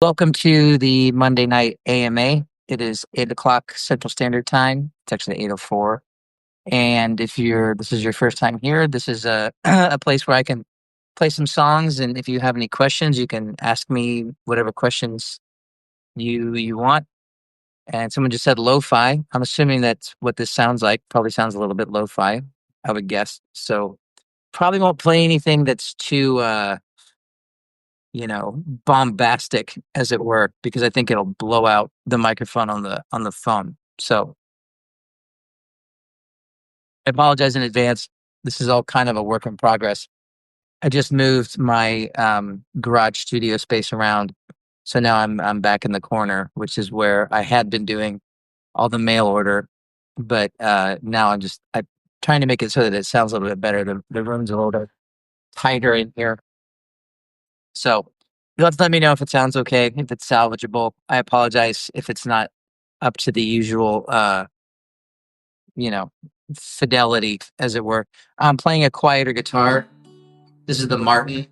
Welcome to the Monday night AMA. It is 8 o'clock Central Standard Time. It's actually 8:04. And if this is your first time here, this is a a place where I can play some songs. And if you have any questions, you can ask me whatever questions you want. And someone just said lo-fi. I'm assuming that's what this sounds like. Probably sounds a little bit lo-fi, I would guess. So probably won't play anything that's too bombastic, as it were, because I think it'll blow out the microphone on the phone. So I apologize in advance. This is all kind of a work in progress. I just moved my garage studio space around, so now I'm back in the corner, which is where I had been doing all the mail order. But now I'm trying to make it so that it sounds a little bit better. The room's a little bit tighter in here. So you'll have to let me know if it sounds okay, if it's salvageable. I apologize if it's not up to the usual, you know, fidelity, as it were. I'm playing a quieter guitar. This is the Martin.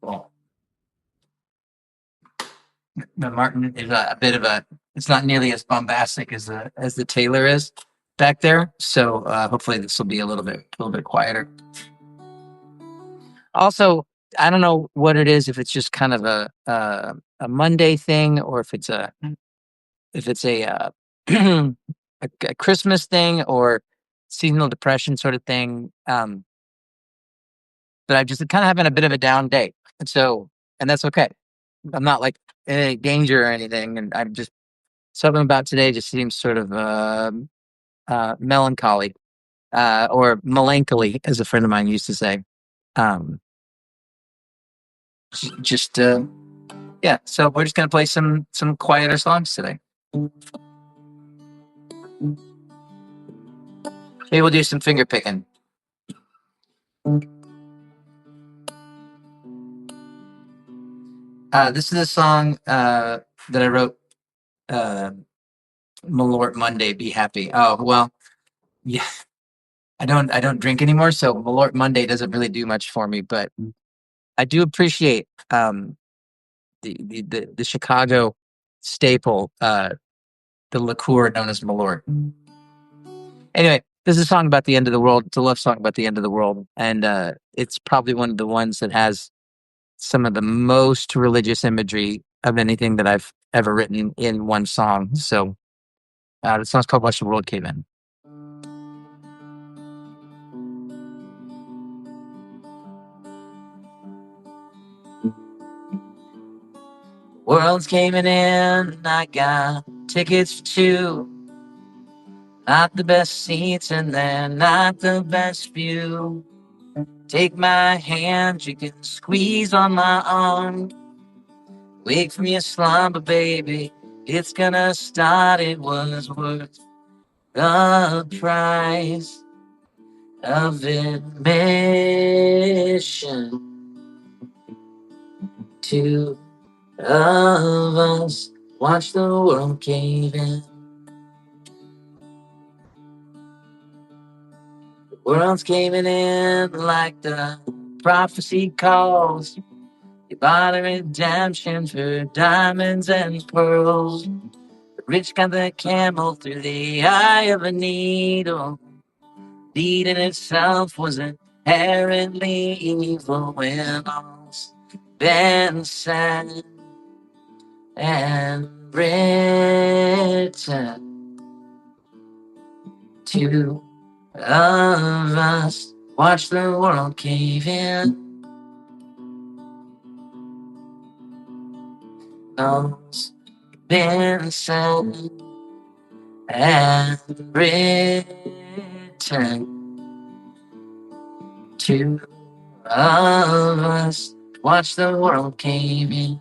Well, the Martin is a bit of it's not nearly as bombastic as the Taylor is back there. So hopefully this will be a little bit quieter. Also, I don't know what it is, if it's just kind of a Monday thing, or if it's a a Christmas thing or seasonal depression sort of thing. But I'm just kind of having a bit of a down day, and that's okay. I'm not like in any danger or anything, and I'm just something about today just seems sort of melancholy, or melancholy, as a friend of mine used to say. Um, just Yeah. So we're just gonna play some quieter songs today. Maybe we'll do some finger picking. This is a song that I wrote. Malort Monday, be happy. Oh well, yeah. I don't drink anymore, so Malort Monday doesn't really do much for me. But I do appreciate the Chicago staple, the liqueur known as Malort. Anyway, this is a song about the end of the world. It's a love song about the end of the world, and it's probably one of the ones that has some of the most religious imagery of anything that I've ever written in one song. So the song's called "Watch the World Cave In." World's caving in, I got tickets for two. Not the best seats and they're not the best view. Take my hand, you can squeeze on my arm. Wake from your slumber, baby, it's gonna start. It was worth the price of admission. Two of us watch the world cave in. The world's caving in like the prophecy calls. You bought a redemption for diamonds and pearls. The rich got the camel through the eye of a needle. Deed in itself was inherently evil when all's been said and written. Two of us watch the world cave in. All's been said and written. Two of us watch the world cave in.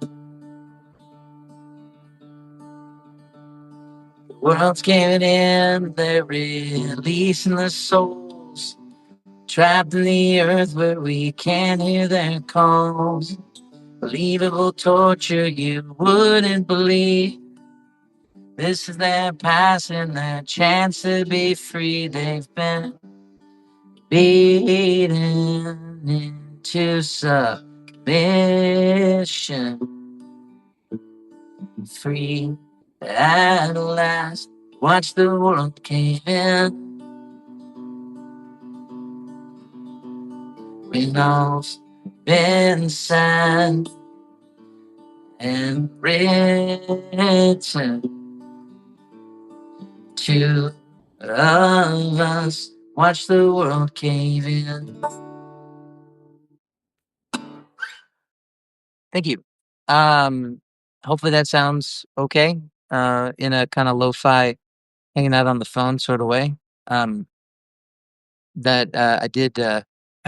The world's caving in, they're releasing the souls trapped in the earth where we can't hear their calls. Believable torture you wouldn't believe. This is their passing, their chance to be free. They've been beaten into submission. ocean, free at last. Watch the world cave in. When all's been said and written, two of us watch the world cave in. Thank you. Hopefully that sounds okay. In a kind of lo-fi, hanging out on the phone sort of way. Um, that I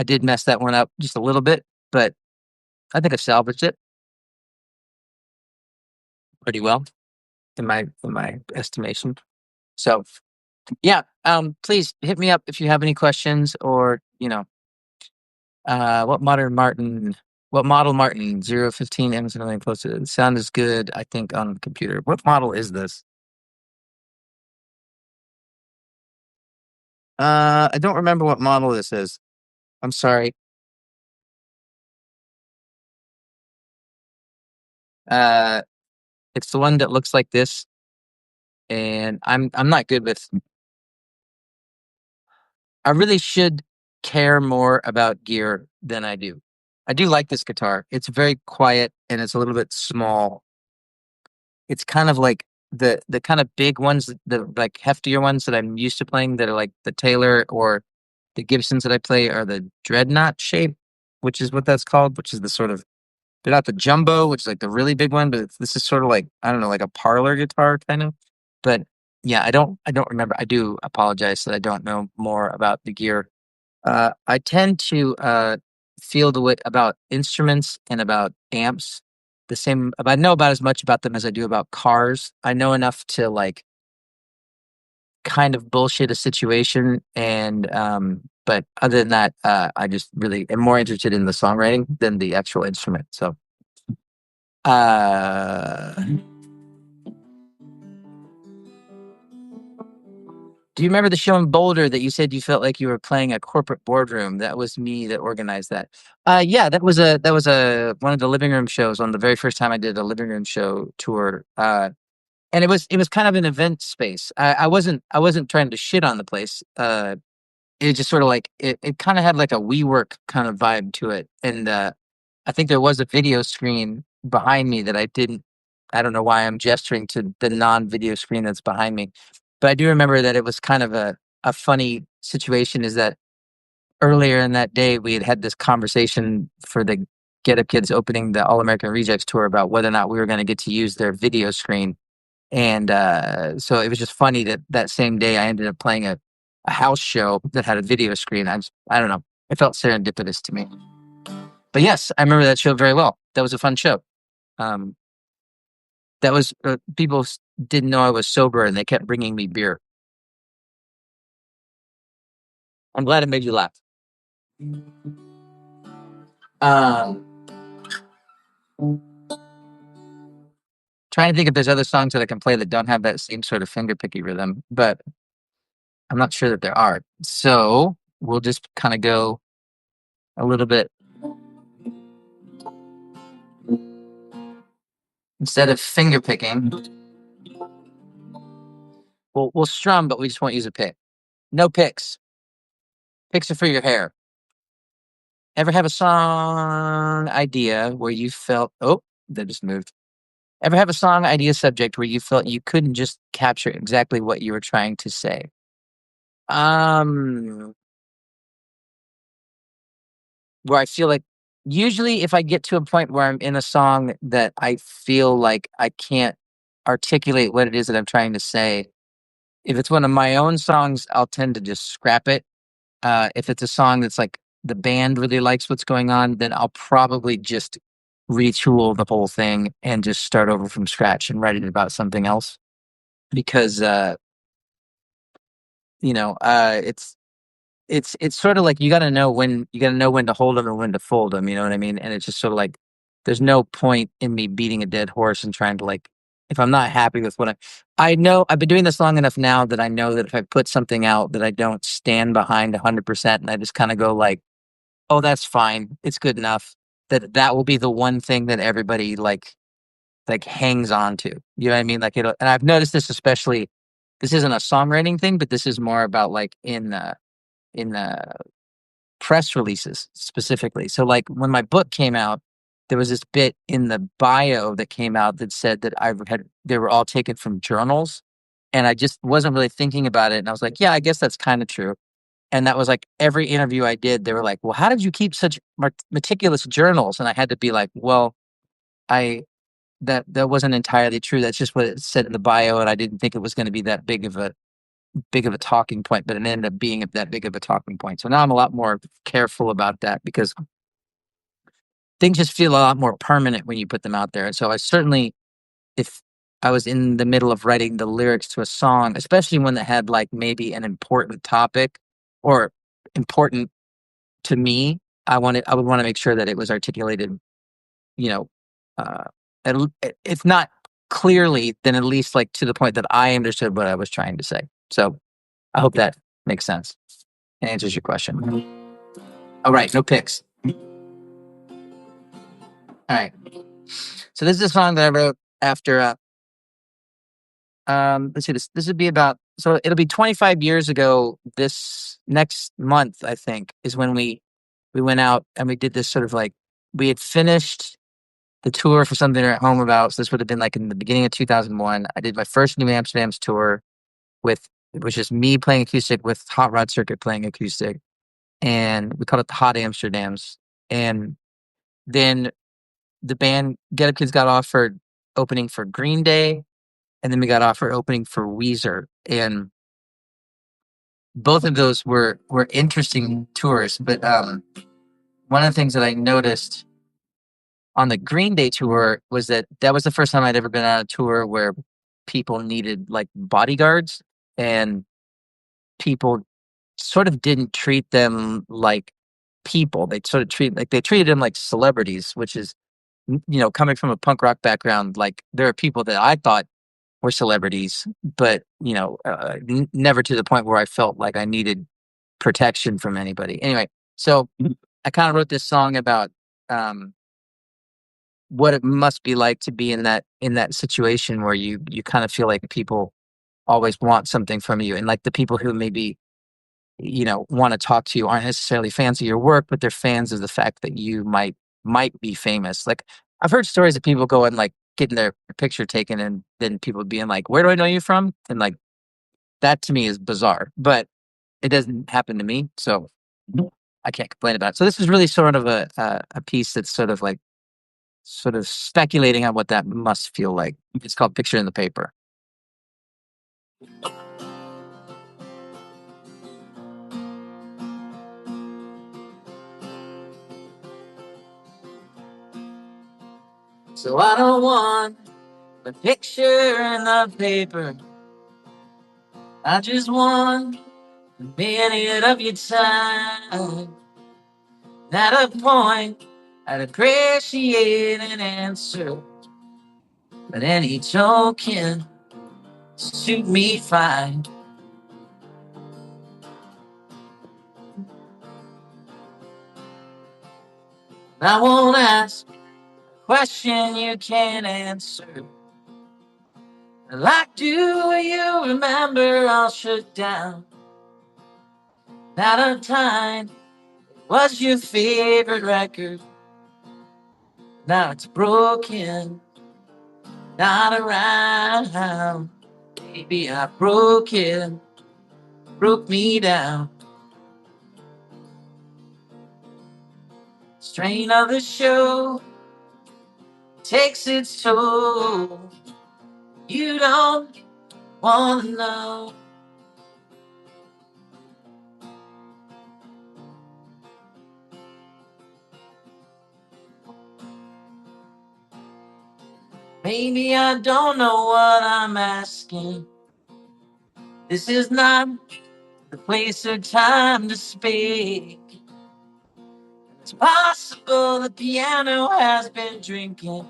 did mess that one up just a little bit, but I think I salvaged it pretty well in my estimation. So yeah, please hit me up if you have any questions or what model Martin 015 Amazon link posted. The sound is good, I think, on the computer. What model is this? I don't remember what model this is. I'm sorry. Uh, it's the one that looks like this, and I'm not good with. I really should care more about gear than I do. I do like this guitar. It's very quiet and it's a little bit small. It's kind of like the kind of big ones, the like heftier ones that I'm used to playing that are like the Taylor or the Gibsons that I play are the dreadnought shape, which is what that's called, which is the sort of they're not the jumbo, which is like the really big one, but this is sort of like I don't know, like a parlor guitar kind of. But yeah, I don't remember. I do apologize that I don't know more about the gear. I tend to feel the way about instruments and about amps the same. I know about as much about them as I do about cars. I know enough to like kind of bullshit a situation, and but other than that, I just really am more interested in the songwriting than the actual instrument. So, uh, do you remember the show in Boulder that you said you felt like you were playing a corporate boardroom? That was me that organized that. Yeah, that was a one of the living room shows on the very first time I did a living room show tour. And it was kind of an event space. I wasn't trying to shit on the place. It just sort of like it kind of had like a WeWork kind of vibe to it, and I think there was a video screen behind me that I don't know why I'm gesturing to the non-video screen that's behind me, but I do remember that it was kind of a funny situation. Is that earlier in that day we had had this conversation for the Get Up Kids opening the All American Rejects tour about whether or not we were going to get to use their video screen, and so it was just funny that that same day I ended up playing a house show that had a video screen. I don't know. It felt serendipitous to me. But yes, I remember that show very well. That was a fun show. Um, that was people didn't know I was sober and they kept bringing me beer. I'm glad it made you laugh. Um, trying to think if there's other songs that I can play that don't have that same sort of finger picky rhythm, but I'm not sure that there are. So we'll just kind of go a little bit instead of finger picking. We'll strum, but we just won't use a pick. No picks. Picks are for your hair. Ever have a song idea where you felt, oh, that just moved. Ever have a song idea subject where you felt you couldn't just capture exactly what you were trying to say? Um, where I feel like usually if I get to a point where I'm in a song that I feel like I can't articulate what it is that I'm trying to say, if it's one of my own songs, I'll tend to just scrap it. If it's a song that's like the band really likes what's going on, then I'll probably just retool the whole thing and just start over from scratch and write it about something else. Because it's sort of like you got to know when to hold them and when to fold them. You know what I mean? And it's just sort of like there's no point in me beating a dead horse and trying to like if I'm not happy with what I know I've been doing this long enough now that I know that if I put something out that I don't stand behind 100% and I just kind of go like, oh, that's fine. It's good enough. that will be the one thing that everybody like hangs on to. You know what I mean? Like and I've noticed this especially. This isn't a songwriting thing, but this is more about like in press releases specifically. So like when my book came out, there was this bit in the bio that came out that said that they were all taken from journals, and I just wasn't really thinking about it. And I was like, yeah, I guess that's kind of true. And that was like every interview I did, they were like, well, how did you keep such meticulous journals? And I had to be like, well, I that wasn't entirely true. That's just what it said in the bio, and I didn't think it was going to be that big of a talking point, but it ended up being that big of a talking point. So now I'm a lot more careful about that because things just feel a lot more permanent when you put them out there. And so I certainly, if I was in the middle of writing the lyrics to a song, especially one that had like maybe an important topic or important to me, I would want to make sure that it was articulated, you know, uh, if not clearly, then at least like to the point that I understood what I was trying to say. So I hope that makes sense and answers your question. All right, no picks. All right. So this is a song that I wrote after let's see, this would be about, so it'll be 25 years ago this next month, I think, is when we went out and we did this sort of like, we had finished the tour for Something at Home About. So this would have been like in the beginning of 2001. I did my first New Amsterdam's tour with, it was just me playing acoustic with Hot Rod Circuit playing acoustic. And we called it the Hot Amsterdams. And then the band Get Up Kids got offered opening for Green Day, and then we got offered opening for Weezer. And both of those were interesting tours. But one of the things that I noticed on the Green Day tour was that was the first time I'd ever been on a tour where people needed like bodyguards, and people sort of didn't treat them like people. They sort of they treated them like celebrities, which is, coming from a punk rock background, like there are people that I thought were celebrities, but never to the point where I felt like I needed protection from anybody. Anyway, so I kind of wrote this song about um, what it must be like to be in that situation where you kind of feel like people always want something from you, and like the people who maybe want to talk to you aren't necessarily fans of your work, but they're fans of the fact that you might be famous. Like I've heard stories of people going like getting their picture taken and then people being like, "Where do I know you from?" And like that to me is bizarre, but it doesn't happen to me, so I can't complain about it. So this is really sort of a piece that's sort of speculating on what that must feel like. It's called Picture in the Paper. So I don't want a picture in the paper. I just want a minute of your time. At a point, I'd appreciate an answer, but any token suit me fine. I won't ask a question you can't answer. Like, do you remember all shut down? At a time, what's your favorite record? Now it's broken, not around. Maybe I broke it, broke me down. Strain of the show takes its toll. You don't wanna know. Maybe I don't know what I'm asking. This is not the place or time to speak. It's possible the piano has been drinking,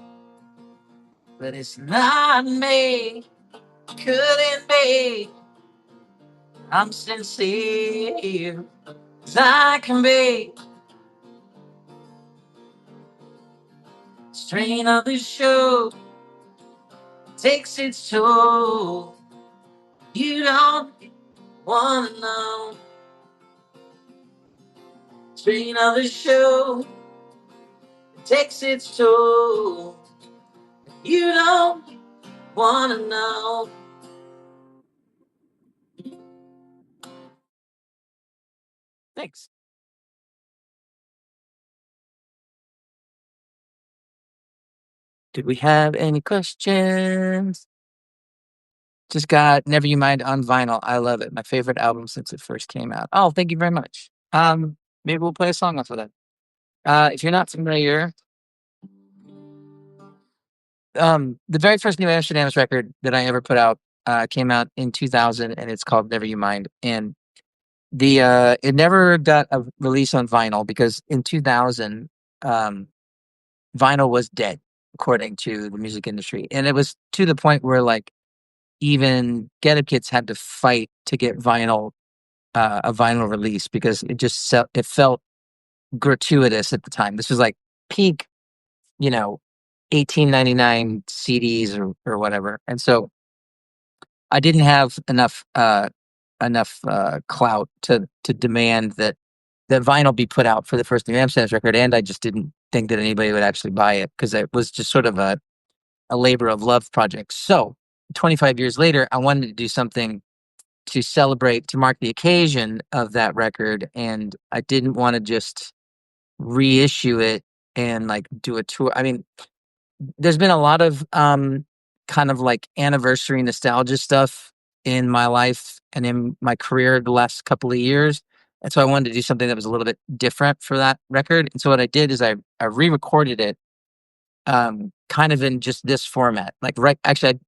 but it's not me. Couldn't be. I'm sincere as I can be. Strain of the show takes its toll. You don't wanna know. Strain of the show takes its toll. You don't wanna know. Thanks. Do we have any questions? Just got Never You Mind on vinyl. I love it. My favorite album since it first came out. Oh, thank you very much. Maybe we'll play a song off of that. If you're not familiar, the very first New Amsterdam's record that I ever put out came out in 2000, and it's called Never You Mind. And it never got a release on vinyl because in 2000, um, vinyl was dead, according to the music industry, and it was to the point where like even Get Up Kids had to fight to get a vinyl release because it felt gratuitous at the time. This was like peak, you know, 1899 CDs or whatever. And so I didn't have enough clout to demand that vinyl be put out for the first New Amsterdam's record, and I just didn't think that anybody would actually buy it because it was just sort of a labor of love project. So 25 years later, I wanted to do something to celebrate, to mark the occasion of that record, and I didn't want to just reissue it and like do a tour. I mean, there's been a lot of kind of like anniversary nostalgia stuff in my life and in my career the last couple of years. And so I wanted to do something that was a little bit different for that record. And so what I did is I re-recorded it kind of in just this format. Like right actually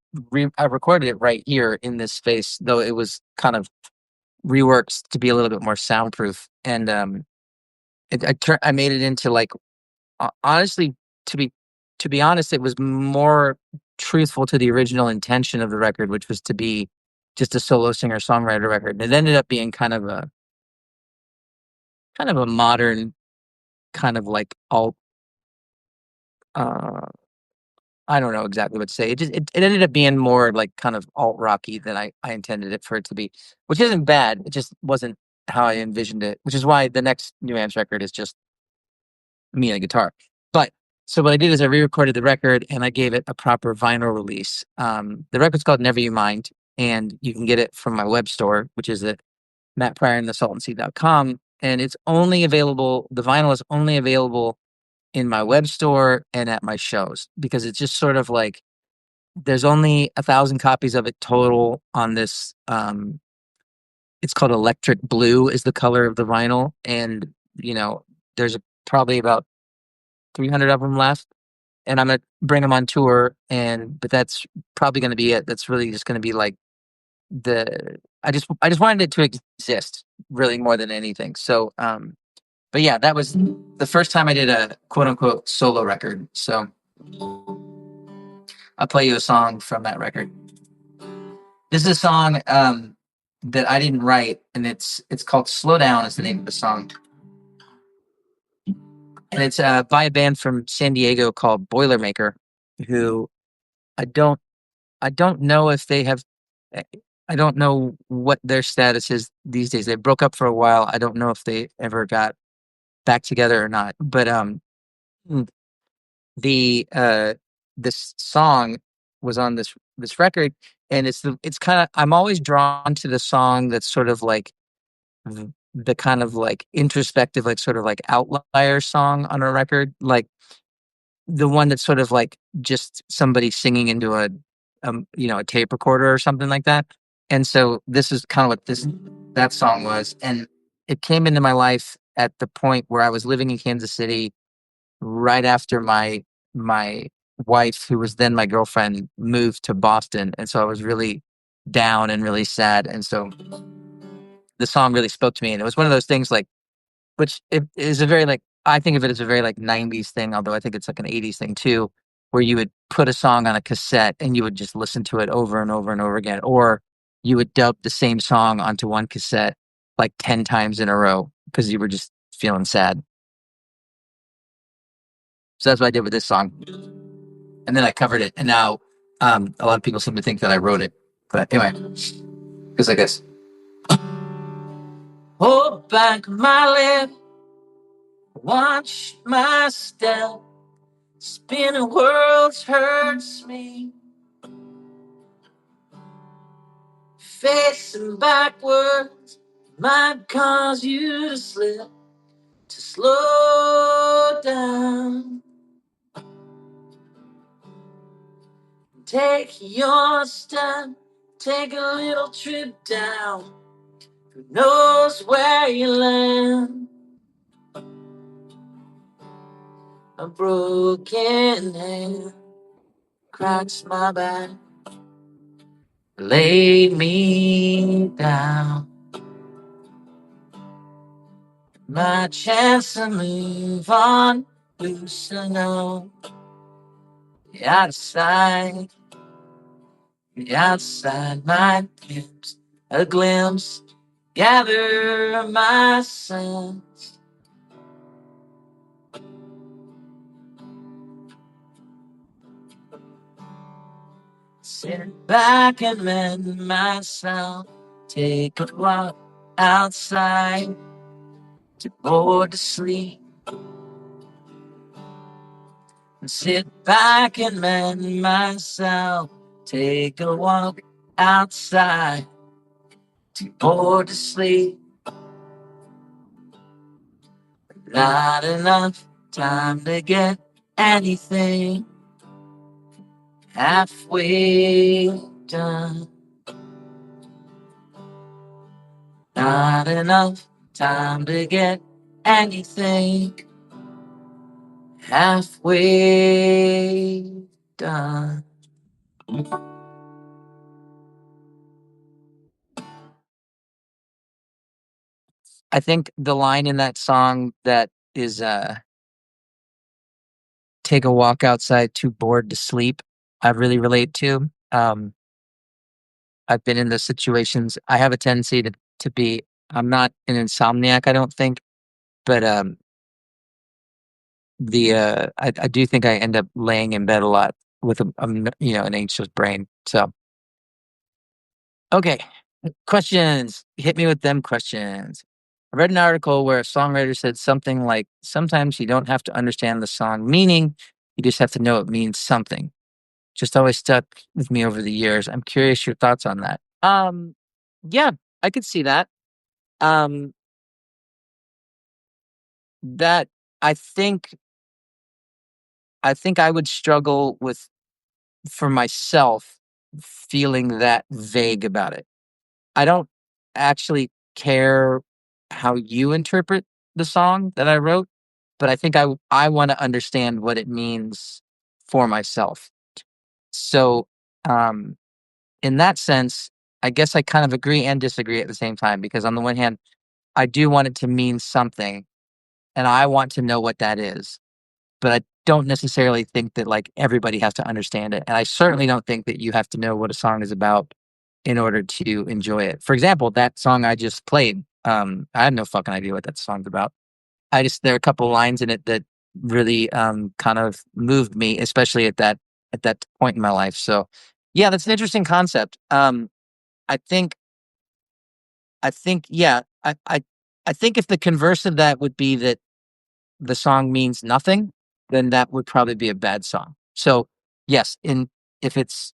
I recorded it right here in this space, though it was kind of reworked to be a little bit more soundproof. And I made it into like honestly, to be to be honest, it was more truthful to the original intention of the record, which was to be just a solo singer songwriter record. And it ended up being kind of a modern kind of like alt. Uh, I don't know exactly what to say. It ended up being more like kind of alt rocky than I intended it for it to be, which isn't bad. It just wasn't how I envisioned it, which is why the next New Amps record is just me and a guitar. But so what I did is I re-recorded the record and I gave it a proper vinyl release. The record's called Never You Mind, and you can get it from my web store, which is at mattpryorandthesaltandseed.com. And it's only available, the vinyl is only available in my web store and at my shows because it's just sort of like there's only 1,000 copies of it total on this. It's called electric blue is the color of the vinyl. And, there's probably about 300 of them left, and I'm gonna bring them on tour. But that's probably gonna be it. That's really just gonna be like I just wanted it to exist really more than anything. So, but yeah, that was the first time I did a quote unquote solo record. So I'll play you a song from that record. This is a song that I didn't write, and it's called "Slow Down" is the name of the song, and it's by a band from San Diego called Boilermaker, who I don't I don't know if they have. eh, I don't know what their status is these days. They broke up for a while. I don't know if they ever got back together or not. But mm, the this song was on this record, and it's kind of I'm always drawn to the song that's sort of like the kind of like introspective, like sort of like outlier song on a record, like the one that's sort of like just somebody singing into a tape recorder or something like that. And so this is kind of what this that song was, and it came into my life at the point where I was living in Kansas City right after my wife, who was then my girlfriend, moved to Boston, and so I was really down and really sad, and so the song really spoke to me, and it was one of those things like which it is a very, like I think of it as a very, like, '90s thing, although I think it's, like, an '80s thing too, where you would put a song on a cassette and you would just listen to it over and over and over again, or you would dub the same song onto one cassette, like, 10 times in a row because you were just feeling sad. So that's what I did with this song. And then I covered it. And now a lot of people seem to think that I wrote it. But anyway, because I guess. Hold back my lip, watch my step. Spinning worlds hurts me. Facing backwards might cause you to slip, to slow down. Take your step, take a little trip down. Who knows where you land? A broken hand cracks my back, lay me down. My chance to move on, loosen up. The outside, the outside, my lips, a glimpse, gather my sense. Sit back and mend myself, take a walk outside, to bored to sleep. Sit back and mend myself, take a walk outside, too bored to sleep. Not enough time to get anything halfway done. Not enough time to get anything halfway done. I think the line in that song that is take a walk outside, too bored to sleep, I really relate to. I've been in those situations. I have a tendency to be. I'm not an insomniac, I don't think, but I do think I end up laying in bed a lot with an anxious brain. So okay, questions. Hit me with them questions. I read an article where a songwriter said something like, "Sometimes you don't have to understand the song meaning, you just have to know it means something." Just always stuck with me over the years. I'm curious your thoughts on that. Yeah, I could see that. Um, that I think I would struggle with for myself feeling that vague about it. I don't actually care how you interpret the song that I wrote, but I think I want to understand what it means for myself. So, um, in that sense, I guess I kind of agree and disagree at the same time because on the one hand, I do want it to mean something and I want to know what that is. But I don't necessarily think that like everybody has to understand it. And I certainly don't think that you have to know what a song is about in order to enjoy it. For example, that song I just played, I had no fucking idea what that song's about. There are a couple lines in it that really kind of moved me, especially at that point in my life. So yeah, that's an interesting concept. I think yeah, I think if the converse of that would be that the song means nothing, then that would probably be a bad song. So yes, in if it's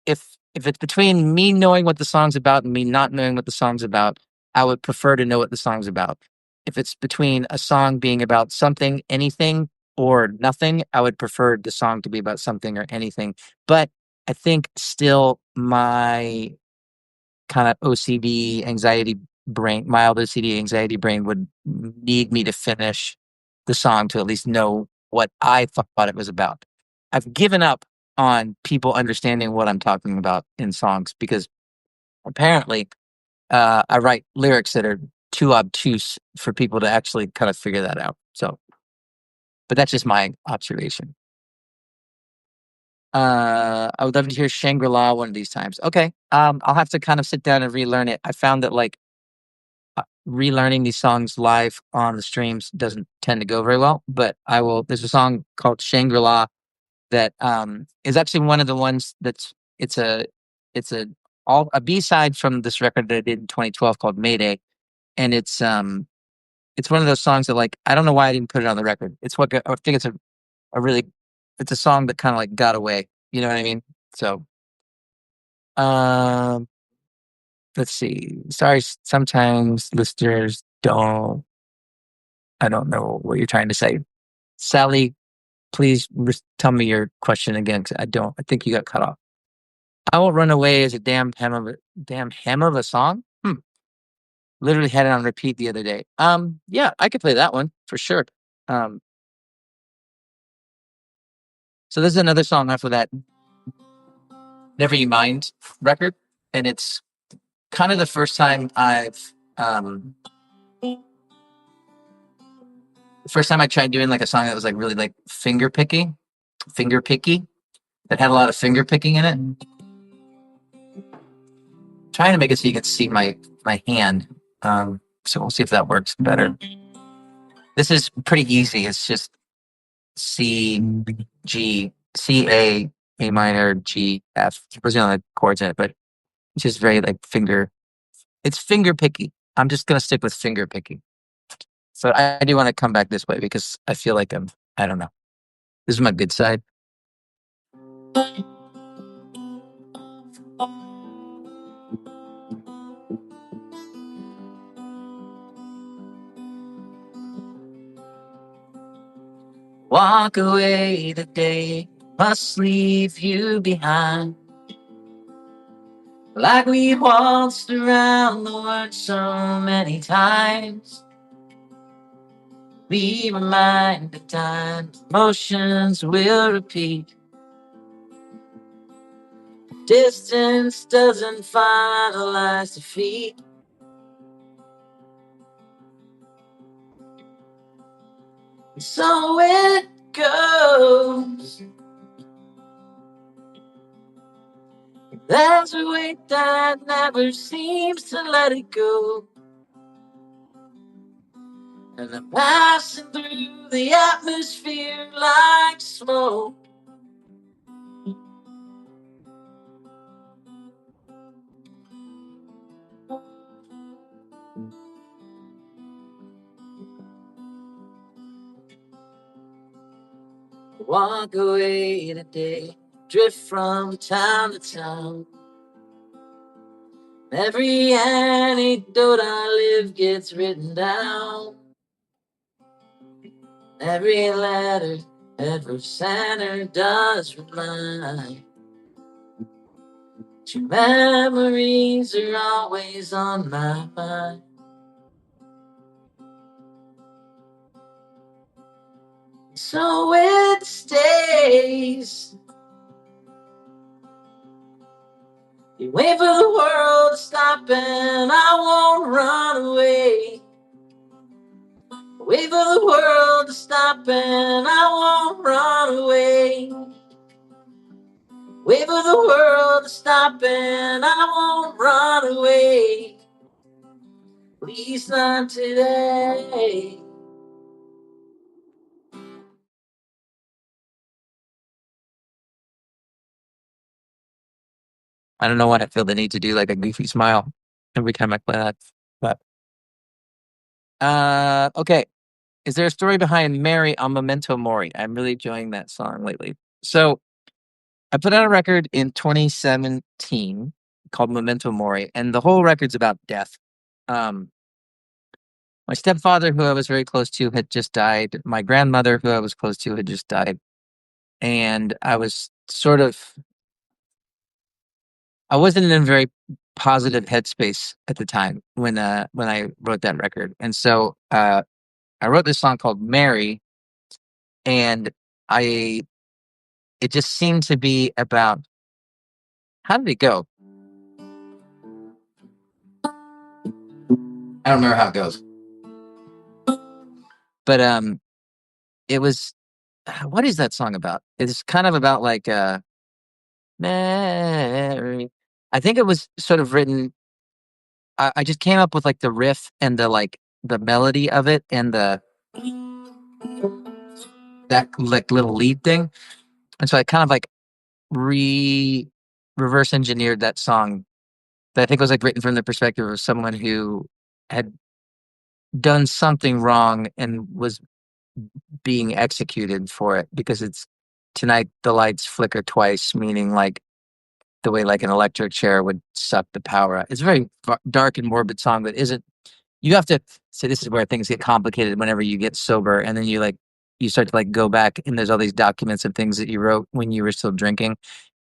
if it's between me knowing what the song's about and me not knowing what the song's about, I would prefer to know what the song's about. If it's between a song being about something, anything, or nothing, I would prefer the song to be about something or anything. But I think still my kind of OCD anxiety brain, mild OCD anxiety brain would need me to finish the song to at least know what I thought it was about. I've given up on people understanding what I'm talking about in songs because apparently I write lyrics that are too obtuse for people to actually kind of figure that out. So, but that's just my observation. I would love to hear Shangri-La one of these times. Okay. I'll have to kind of sit down and relearn it. I found that like relearning these songs live on the streams doesn't tend to go very well, but I will. There's a song called Shangri-La that is actually one of the ones that's it's a B-side from this record that I did in 2012 called Mayday, and it's one of those songs that, like, I don't know why I didn't put it on the record. It's what I think a really it's a song that kind of like got away. You know what I mean? So um let's see. Sorry, sometimes listeners don't. I don't know what you're trying to say. Sally, please tell me your question again, 'cause I don't. I think you got cut off. I won't run away as a damn hem of a song. Literally had it on repeat the other day. Yeah, I could play that one for sure. Um, so there's another song off of that "Never You Mind" record, and it's kind of the first time I tried doing like a song that was like really like finger picky, that had a lot of finger picking in it. Trying to make it so you can see my hand. So we'll see if that works better. This is pretty easy. It's just C, G, C, A minor, G, F. Those are the chords in it, but it's just very like it's finger picky. I'm just gonna stick with finger picky. So I do want to come back this way because I feel like I don't know. This is my good side. Walk away today, must leave you behind. Like we waltzed around the world so many times. Be reminded times, emotions will repeat. Distance doesn't finalize defeat. So it goes. There's a weight that never seems to let it go. And I'm passing through the atmosphere like smoke. Walk away today, drift from town to town. Every anecdote I live gets written down. Every letter ever sent her does remind. Your memories are always on my mind. So it stays. You wait for the world to stop and I won't run away. Wait for the world to stop and I won't run away. Wait for the world to stop and I won't run away. Please not today. I don't know why I feel the need to do like a goofy smile every time I play that. But okay. Is there a story behind Mary on Memento Mori? I'm really enjoying that song lately. So I put out a record in 2017 called Memento Mori, and the whole record's about death. Um, my stepfather, who I was very close to, had just died. My grandmother, who I was close to, had just died. And I wasn't in a very positive headspace at the time when I wrote that record. And so I wrote this song called Mary, and I it just seemed to be about, how did it go? I don't remember how it goes. But it was, what is that song about? It's kind of about like Mary. I think it was sort of written I just came up with like the riff and the melody of it and the that like little lead thing. And so I kind of like re reverse engineered that song that I think was like written from the perspective of someone who had done something wrong and was being executed for it because it's tonight the lights flicker twice, meaning like the way like an electric chair would suck the power out. It's a very dark and morbid song, but isn't you have to say this is where things get complicated whenever you get sober and then you start to like go back and there's all these documents of things that you wrote when you were still drinking.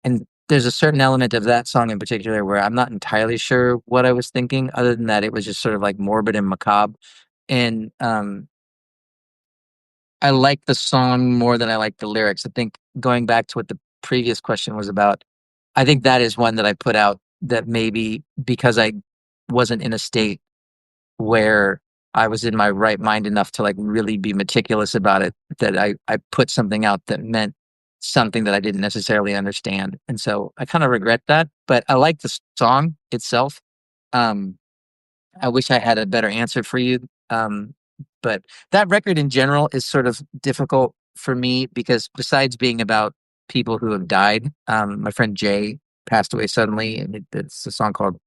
And there's a certain element of that song in particular where I'm not entirely sure what I was thinking. Other than that, it was just sort of like morbid and macabre. And I like the song more than I like the lyrics. I think going back to what the previous question was about, I think that is one that I put out that maybe because I wasn't in a state where I was in my right mind enough to like really be meticulous about it, that I put something out that meant something that I didn't necessarily understand. And so I kind of regret that, but I like the song itself. Um, I wish I had a better answer for you. But that record in general is sort of difficult for me because besides being about people who have died, my friend Jay passed away suddenly, and it's a song called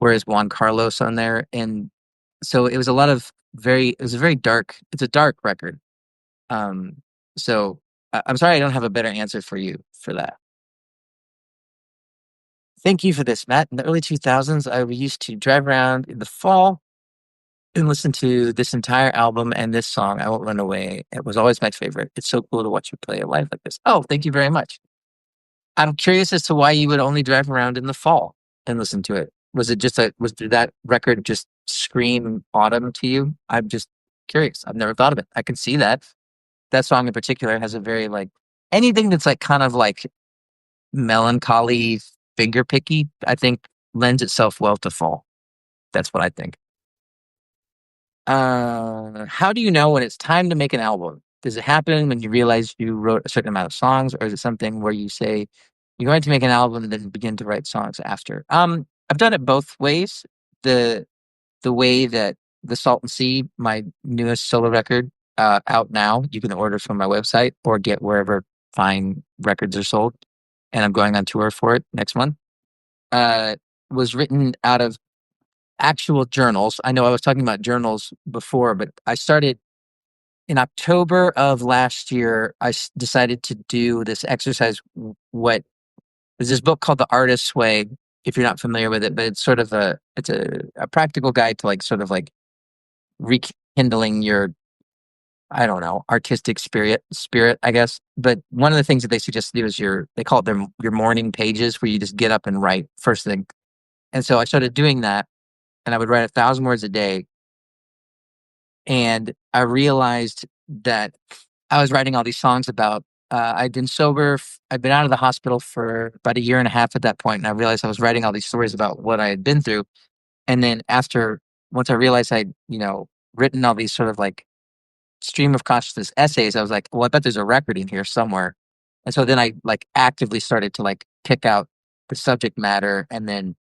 "Where Is Juan Carlos" on there, and so it was a lot of it was a very dark. It's a dark record. Um, so I'm sorry I don't have a better answer for you for that. Thank you for this, Matt. In the early 2000s, I used to drive around in the fall and listen to this entire album and this song, I Won't Run Away. It was always my favorite. It's so cool to watch you play a live like this. Oh, thank you very much. I'm curious as to why you would only drive around in the fall and listen to it. Did that record just scream autumn to you? I'm just curious. I've never thought of it. I can see that. That song in particular has a very like anything that's like kind of like melancholy, finger picky, I think lends itself well to fall. That's what I think. How do you know when it's time to make an album? Does it happen when you realize you wrote a certain amount of songs, or is it something where you say you're going to make an album and then begin to write songs after? I've done it both ways. The the way that the Salt and Sea, my newest solo record, out now, you can order from my website or get wherever fine records are sold. And I'm going on tour for it next month. Uh, was written out of actual journals. I know I was talking about journals before, but I started in October of last year. Decided to do this exercise. What there's this book called The Artist's Way. If you're not familiar with it, but it's sort of a practical guide to like sort of like rekindling your I don't know artistic spirit I guess. But one of the things that they suggest to do is they call it your morning pages where you just get up and write first thing. And so I started doing that, and I would write 1,000 words a day. And I realized that I was writing all these songs about. I'd been sober. I'd been out of the hospital for about a year and a half at that point, and I realized I was writing all these stories about what I had been through. And then once I realized I'd written all these sort of like stream of consciousness essays, I was like, well, I bet there's a record in here somewhere. And so then I like actively started to like pick out the subject matter, and then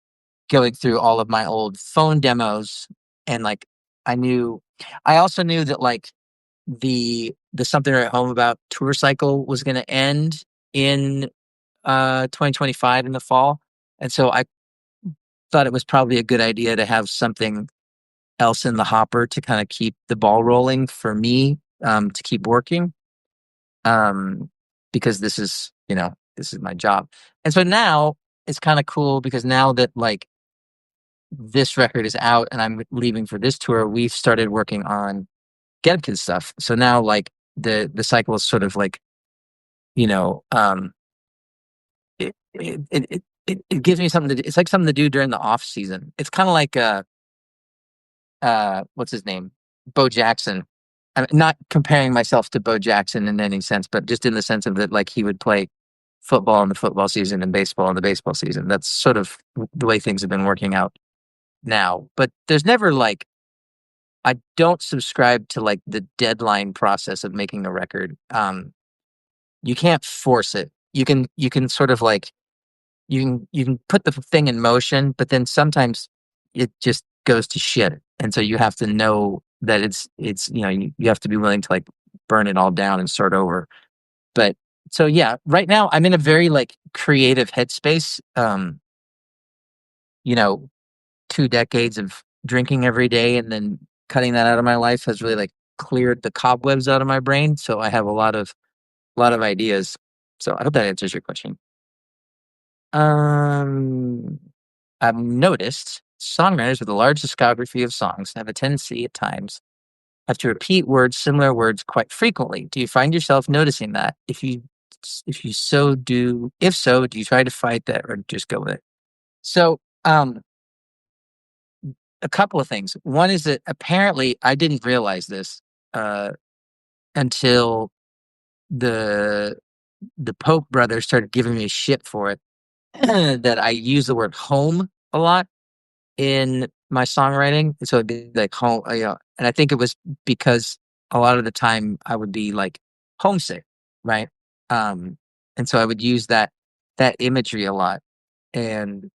going through all of my old phone demos, and like I also knew that like the Something Right Home About tour cycle was going to end in 2025 in the fall. And so I thought it was probably a good idea to have something else in the hopper to kind of keep the ball rolling for me, to keep working, um, because this is my job. And so now it's kind of cool because now that like this record is out and I'm leaving for this tour, we've started working on Gebkin stuff. So now like the cycle is sort of like, you know, it gives me something to do. It's like something to do during the off season. It's kind of like what's his name? Bo Jackson. I'm not comparing myself to Bo Jackson in any sense, but just in the sense of that like he would play football in the football season and baseball in the baseball season. That's sort of the way things have been working out now. But there's never like I don't subscribe to like the deadline process of making a record. You can't force it. You can sort of like you can put the thing in motion, but then sometimes it just goes to shit. And so you have to know that it's you have to be willing to like burn it all down and start over. But so yeah, right now I'm in a very like creative headspace. You know, 2 decades of drinking every day and then cutting that out of my life has really like cleared the cobwebs out of my brain. So I have a lot of ideas. So I hope that answers your question. Um, I've noticed songwriters with a large discography of songs have a tendency at times have to repeat words, similar words quite frequently. Do you find yourself noticing that? If so, do you try to fight that or just go with it? So, a couple of things. One is that apparently I didn't realize this uh, until the the Pope brother started giving me shit for it. That I use the word home a lot in my songwriting. So it'd be like home, and I think it was because a lot of the time I would be like homesick, right? Um, and so I would use that imagery a lot. And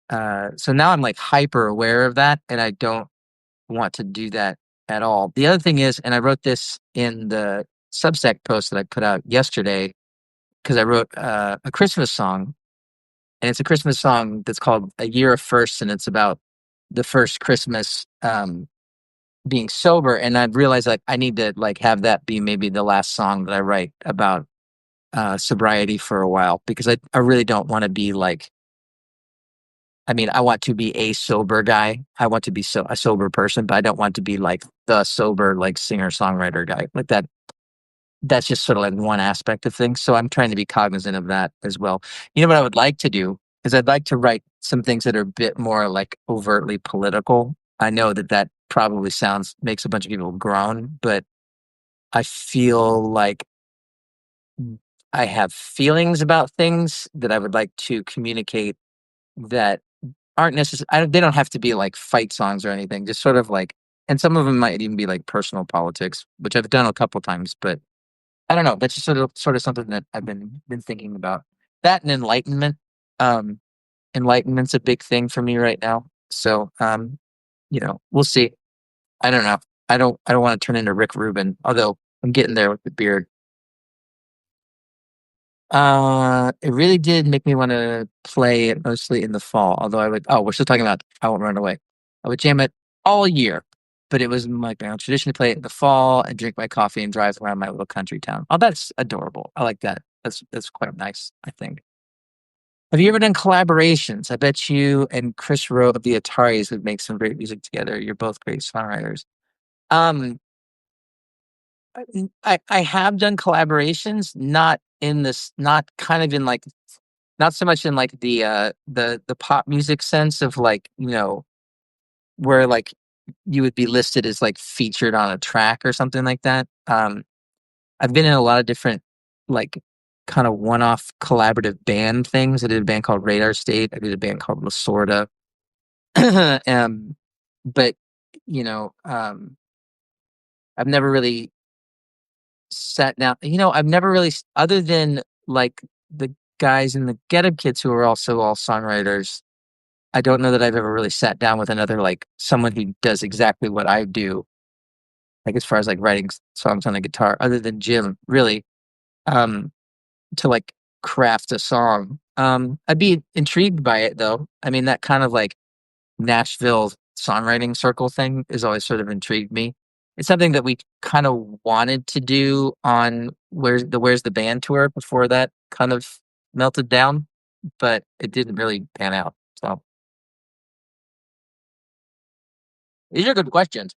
so now I'm like hyper aware of that, and I don't want to do that at all. The other thing is, and I wrote this in the Substack post that I put out yesterday, because I wrote a Christmas song, and it's a Christmas song that's called "A Year of Firsts," and it's about the first Christmas being sober. And I realized like I need to like have that be maybe the last song that I write about sobriety for a while, because I really don't want to be like. I mean, I want to be a sober guy. I want to be a sober person, but I don't want to be like the sober like singer songwriter guy like that. That's just sort of like one aspect of things. So I'm trying to be cognizant of that as well. You know what I would like to do is I'd like to write some things that are a bit more like overtly political. I know that that probably makes a bunch of people groan, but I feel like I have feelings about things that I would like to communicate that aren't necessarily, they don't have to be like fight songs or anything, just sort of like, and some of them might even be like personal politics, which I've done a couple times, but I don't know. That's just sort of something that I've been thinking about. That and enlightenment. Um, Enlightenment's a big thing for me right now. So, we'll see. I don't know. I don't want to turn into Rick Rubin, although I'm getting there with the beard. It really did make me want to play it mostly in the fall. Although we're still talking about I Won't Run Away. I would jam it all year, but it was like my own tradition to play it in the fall and drink my coffee and drive around my little country town. Oh, that's adorable. I like that. That's quite nice, I think. Have you ever done collaborations? I bet you and Chris Rowe of the Ataris would make some great music together. You're both great songwriters. Um, I have done collaborations, not in this, not kind of in like, not so much in like the pop music sense of like, where like you would be listed as like featured on a track or something like that. I've been in a lot of different like kind of one-off collaborative band things. I did a band called Radar State. I did a band called Lasorda. But I've never really sat down. I've never really, other than like the guys in the Get Up Kids who are also all songwriters. I don't know that I've ever really sat down with another like someone who does exactly what I do, like as far as like writing songs on a guitar, other than Jim, really, um, to like craft a song. I'd be intrigued by it though. I mean, that kind of like Nashville songwriting circle thing has always sort of intrigued me. It's something that we kind of wanted to do on Where's the Band tour before that kind of melted down, but it didn't really pan out. So these are good questions.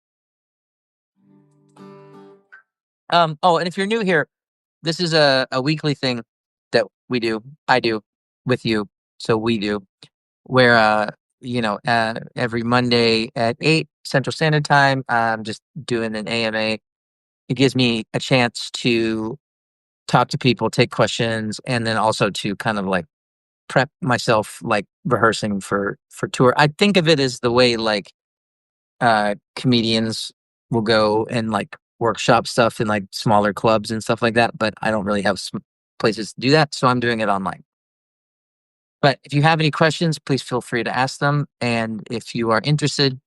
Oh, and if you're new here, this is a weekly thing that we do. I do with you. So we do where every Monday at 8 Central Standard Time, I'm just doing an AMA. It gives me a chance to talk to people, take questions, and then also to kind of like prep myself, like rehearsing for tour. I think of it as the way like comedians will go and like workshop stuff in like smaller clubs and stuff like that, but I don't really have places to do that, so I'm doing it online. But if you have any questions, please feel free to ask them. And if you are interested,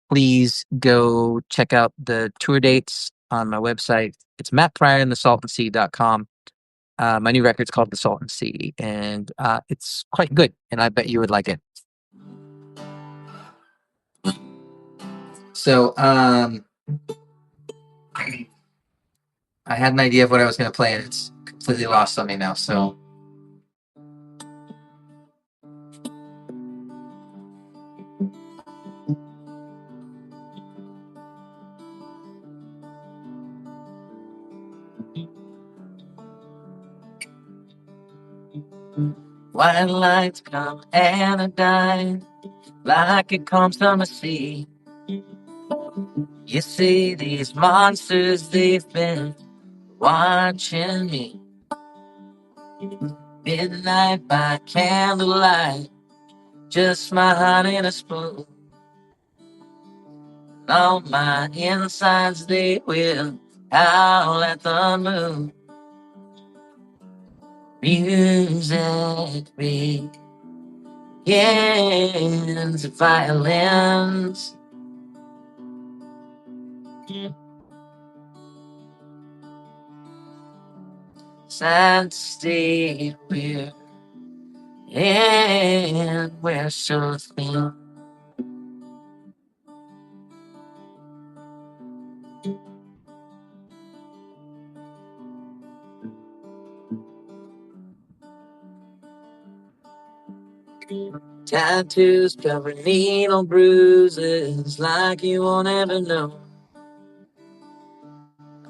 please go check out the tour dates on my website. It's mattpryorandthesaltandSea.com. My new record's called The Salt and Sea, and it's quite good, and I bet you would like it. So, I had an idea of what I was going to play, and it's completely lost on me now. So, white lights come anodyne, like it comes from the sea. You see these monsters, they've been watching me. Midnight by candlelight, just my heart in a spoon. All my insides, they will howl at the moon. Music begins, violins. Sad state we're in, we're so thin. Tattoos cover needle bruises like you won't ever know.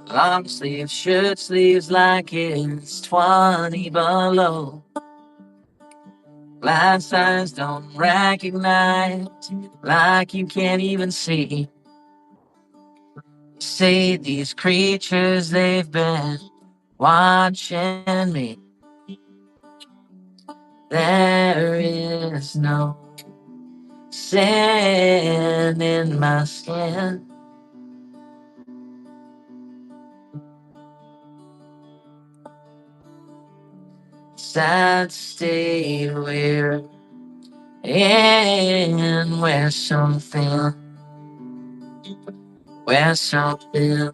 Long sleeve shirt sleeves like it's 20 below. Glass eyes don't recognize like you can't even see. You say these creatures, they've been watching me. There is no sin in my skin. Sad state we're in, we're something, we're something,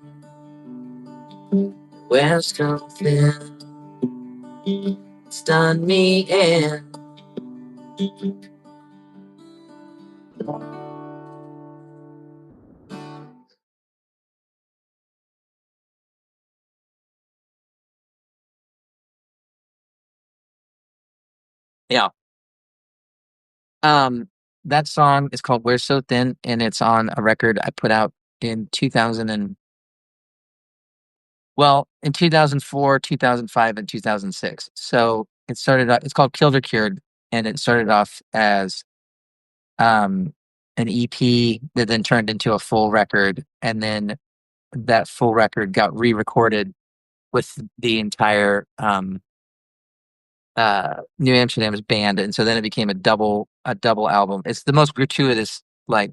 we're something. It's done me in. Yeah. Um, that song is called "We're So Thin," and it's on a record I put out in 2000 and in 2004, 2005, and 2006. So it started out. It's called "Killed or Cured," and it started off as um an EP that then turned into a full record, and then that full record got re-recorded with the entire New Amsterdam's band, and so then it became a double album. It's the most gratuitous like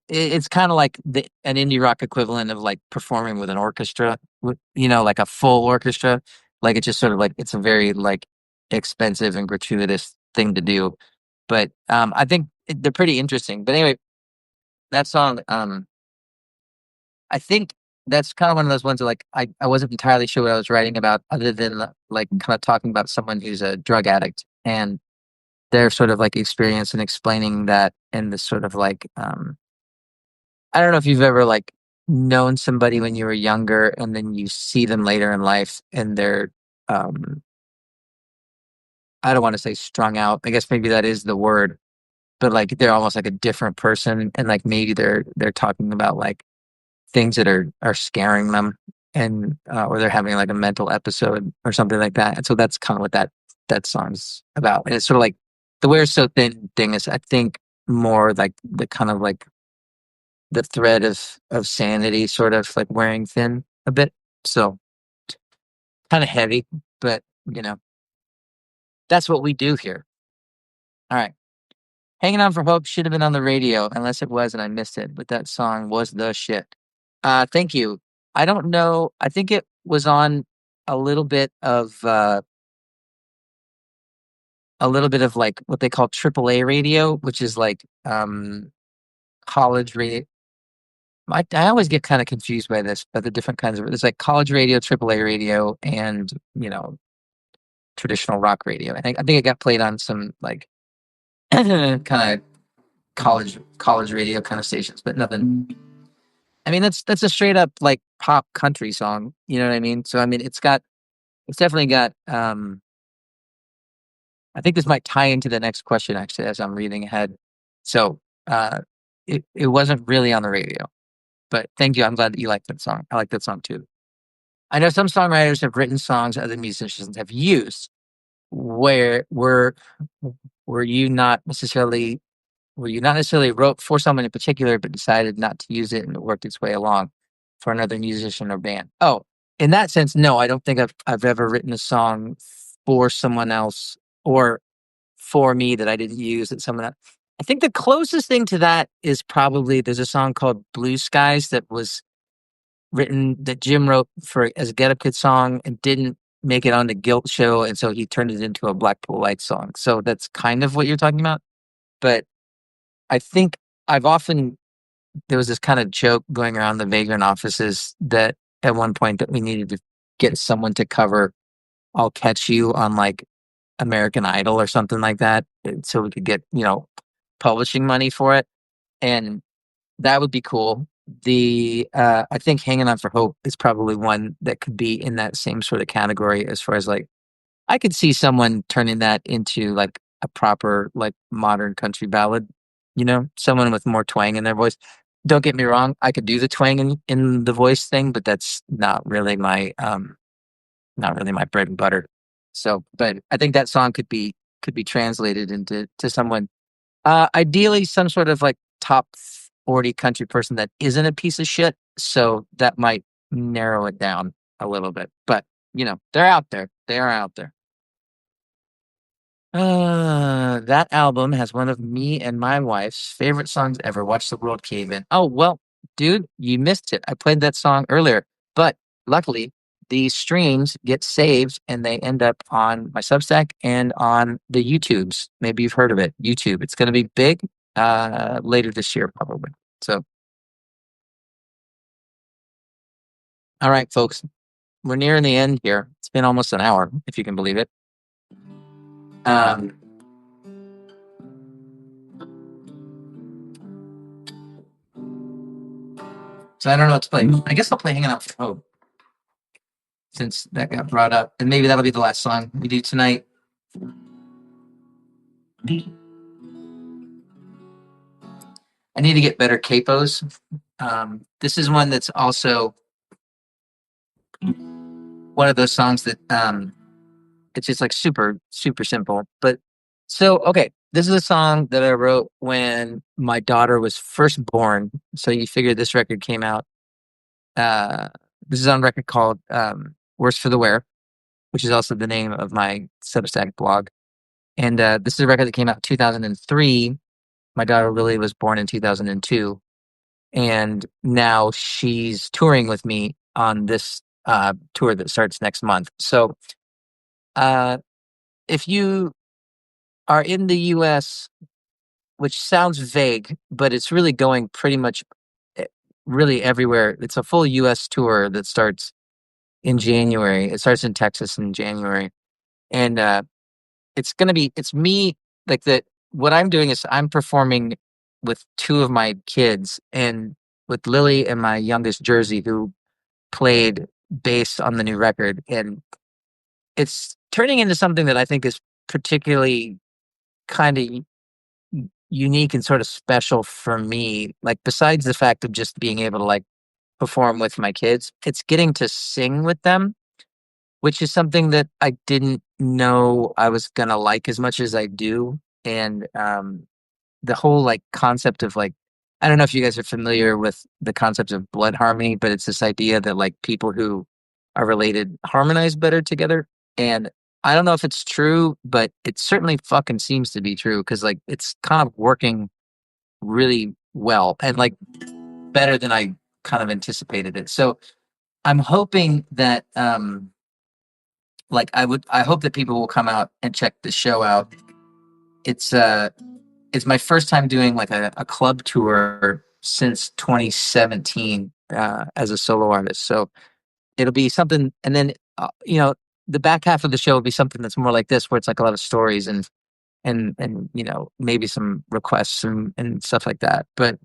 it's kind of like an indie rock equivalent of like performing with an orchestra, like a full orchestra. Like it's just sort of like it's a very like expensive and gratuitous thing to do, but I think they're pretty interesting. But anyway, that song, I think that's kind of one of those ones that like I wasn't entirely sure what I was writing about, other than like kind of talking about someone who's a drug addict and their sort of like experience and explaining that in this sort of like I don't know if you've ever like known somebody when you were younger and then you see them later in life and they're um I don't want to say strung out. I guess maybe that is the word, but like they're almost like a different person, and like maybe they're talking about like things that are scaring them, and or they're having like a mental episode or something like that. And so that's kind of what that song's about. And it's sort of like the "We're So Thin" thing is, I think, more like the kind of like the thread of sanity, sort of like wearing thin a bit. So kind of heavy, but that's what we do here. All right. Hanging On for Hope should have been on the radio, unless it was and I missed it, but that song was the shit. Thank you. I don't know. I think it was on a little bit of a little bit of like what they call AAA radio, which is like college radio. I always get kind of confused by this, by the different kinds of. There's like college radio, AAA radio, and traditional rock radio. I think it got played on some like kind of college radio kind of stations, but nothing. I mean, that's a straight up like pop country song. You know what I mean? So I mean, it's definitely got. I think this might tie into the next question actually, as I'm reading ahead. So it wasn't really on the radio, but thank you. I'm glad that you like that song. I like that song too. I know some songwriters have written songs other musicians have used. Where were you not necessarily where you not necessarily wrote for someone in particular, but decided not to use it and it worked its way along for another musician or band? Oh, in that sense, no, I don't think I've ever written a song for someone else or for me that I didn't use that someone else. I think the closest thing to that is probably there's a song called Blue Skies that was written that Jim wrote for as a Get Up Kid song and didn't make it on the Guilt show, and so he turned it into a Blackpool Lights song. So that's kind of what you're talking about. But I think I've often there was this kind of joke going around the Vagrant offices that at one point that we needed to get someone to cover "I'll Catch You" on like American Idol or something like that, so we could get publishing money for it, and that would be cool. I think "Hanging On for Hope" is probably one that could be in that same sort of category as far as like I could see someone turning that into like a proper like modern country ballad, someone with more twang in their voice. Don't get me wrong, I could do the twang in the voice thing, but that's not really my bread and butter. So, but I think that song could be translated into someone ideally some sort of like top 40 country person that isn't a piece of shit. So that might narrow it down a little bit. But, they're out there. They are out there. That album has one of me and my wife's favorite songs ever. Watch the World Cave In. Oh, well, dude, you missed it. I played that song earlier, but luckily the streams get saved and they end up on my Substack and on the YouTubes. Maybe you've heard of it. YouTube. It's going to be big later this year, probably. So, all right, folks, we're nearing the end here. It's been almost an hour, if you can believe it. Um, so I don't know what to play. I guess I'll play Hanging Out for Hope since that got brought up. And maybe that'll be the last song we do tonight. I need to get better capos. This is one that's also one of those songs that it's just like super, super simple. But so, okay, this is a song that I wrote when my daughter was first born. So you figure this record came out. This is on a record called Worse for the Wear, which is also the name of my Substack blog. And this is a record that came out in 2003. My daughter Lily was born in 2002. And now she's touring with me on this tour that starts next month. So if you are in the US, which sounds vague, but it's really going pretty much really everywhere. It's a full US tour that starts in January. It starts in Texas in January. And it's me like that. What I'm doing is I'm performing with two of my kids and with Lily and my youngest Jersey, who played bass on the new record. And it's turning into something that I think is particularly kind of unique and sort of special for me. Like besides the fact of just being able to like perform with my kids, it's getting to sing with them, which is something that I didn't know I was gonna like as much as I do. And the whole like concept of like I don't know if you guys are familiar with the concept of blood harmony, but it's this idea that like people who are related harmonize better together. And I don't know if it's true, but it certainly fucking seems to be true because like it's kind of working really well and like better than I kind of anticipated it. So I'm hoping that I hope that people will come out and check the show out it's it's my first time doing like a club tour since 2017 as a solo artist. So it'll be something, and then the back half of the show will be something that's more like this, where it's like a lot of stories and maybe some requests and stuff like that. But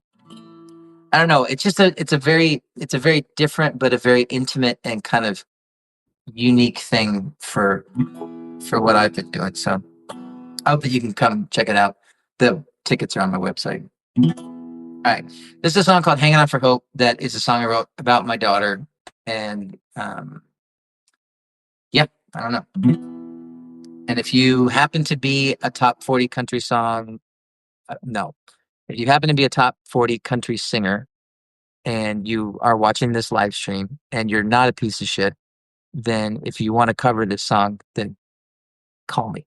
I don't know. It's just it's a very different but a very intimate and kind of unique thing for what I've been doing. So I hope that you can come check it out. The tickets are on my website. All right. This is a song called Hanging On for Hope that is a song I wrote about my daughter. And yeah, I don't know. And if you happen to be a top 40 country song, no. If you happen to be a top 40 country singer and you are watching this live stream and you're not a piece of shit, then if you want to cover this song, then call me.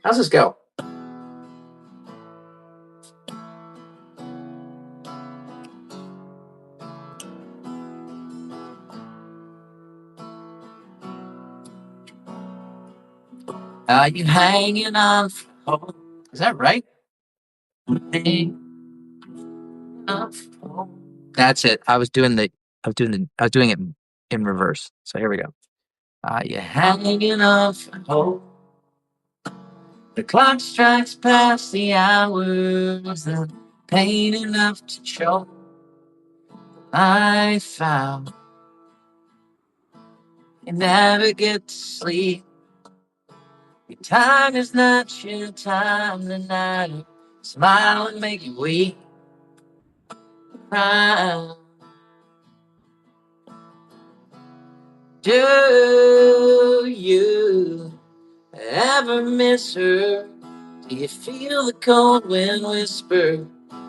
How's this go? Are you hanging on for hope? Is that right? Hanging on for hope. That's it. I was doing it in reverse. So here we go. Are you hanging on for hope? The clock strikes past the hours, the pain enough to choke. I found you never get to sleep. Your time is not your time tonight. Smile and make you weep. Cry. Do you ever miss her? Do you feel the cold wind whisper?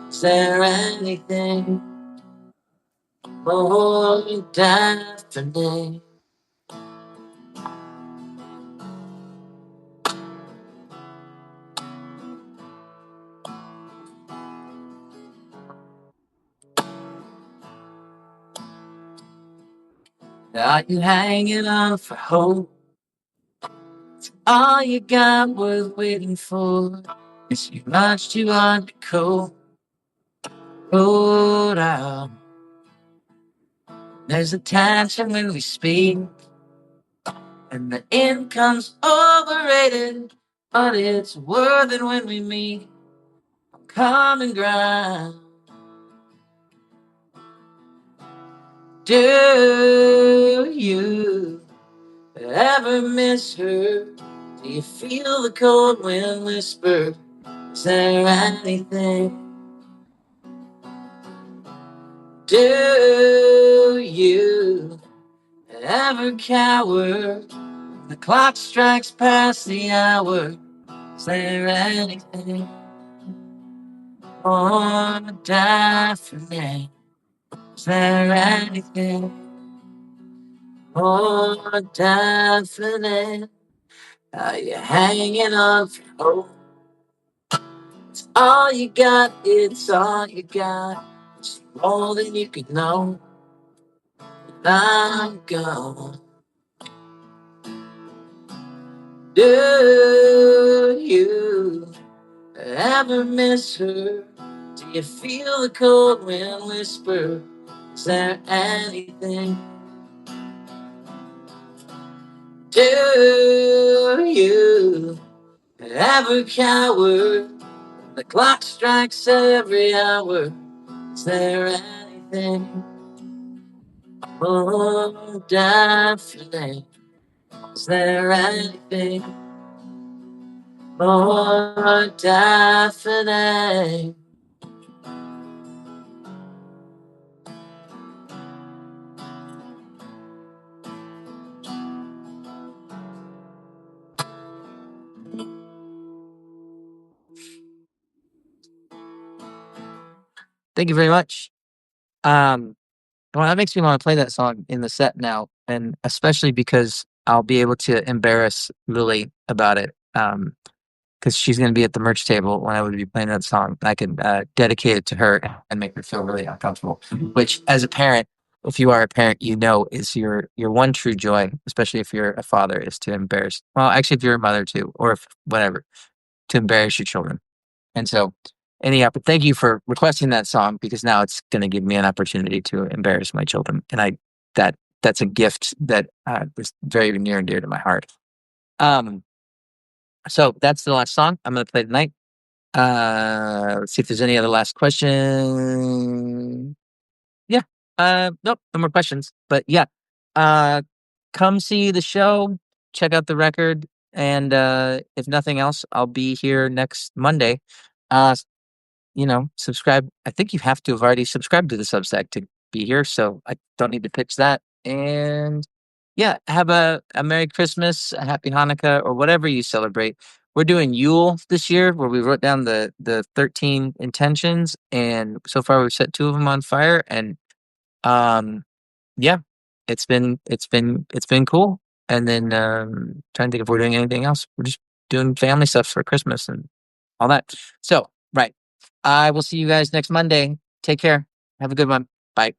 Is there anything more definite? Are you hanging on for hope? It's all you got worth waiting for. It's too much too hard to cope. Hold out. There's a tension when we speak, and the income's overrated, but it's worth it when we meet on common ground. Do you ever miss her? Do you feel the cold wind whisper? Is there anything? Do you ever cower? The clock strikes past the hour. Is there anything more definite? Is there anything more definite? Are you hanging on for hope? It's all you got, it's all you got. It's more than you could know. I'm gone. Do you ever miss her? Do you feel the cold wind whisper? Is there anything? Do you ever cower? The clock strikes every hour. Is there anything more definite? Is there anything more definite? Thank you very much. Well, that makes me want to play that song in the set now, and especially because I'll be able to embarrass Lily about it. Because she's going to be at the merch table when I would be playing that song. I can dedicate it to her and make her feel really uncomfortable. Which, as a parent, if you are a parent, you know, is your one true joy, especially if you're a father, is to embarrass. Well, actually, if you're a mother too, or if whatever, to embarrass your children. And so, thank you for requesting that song because now it's going to give me an opportunity to embarrass my children, and that's a gift that was very near and dear to my heart. Um, so that's the last song I'm going to play tonight. Let's see if there's any other last question. Yeah. Nope, no more questions. But yeah, uh, come see the show, check out the record, and if nothing else, I'll be here next Monday. Uh, subscribe. I think you have to have already subscribed to the Substack to be here, so I don't need to pitch that. And yeah, have a Merry Christmas, a Happy Hanukkah, or whatever you celebrate. We're doing Yule this year, where we wrote down the 13 intentions, and so far we've set 2 of them on fire. And um, yeah, it's been cool. And then trying to think if we're doing anything else. We're just doing family stuff for Christmas and all that. So, right. I will see you guys next Monday. Take care. Have a good one. Bye.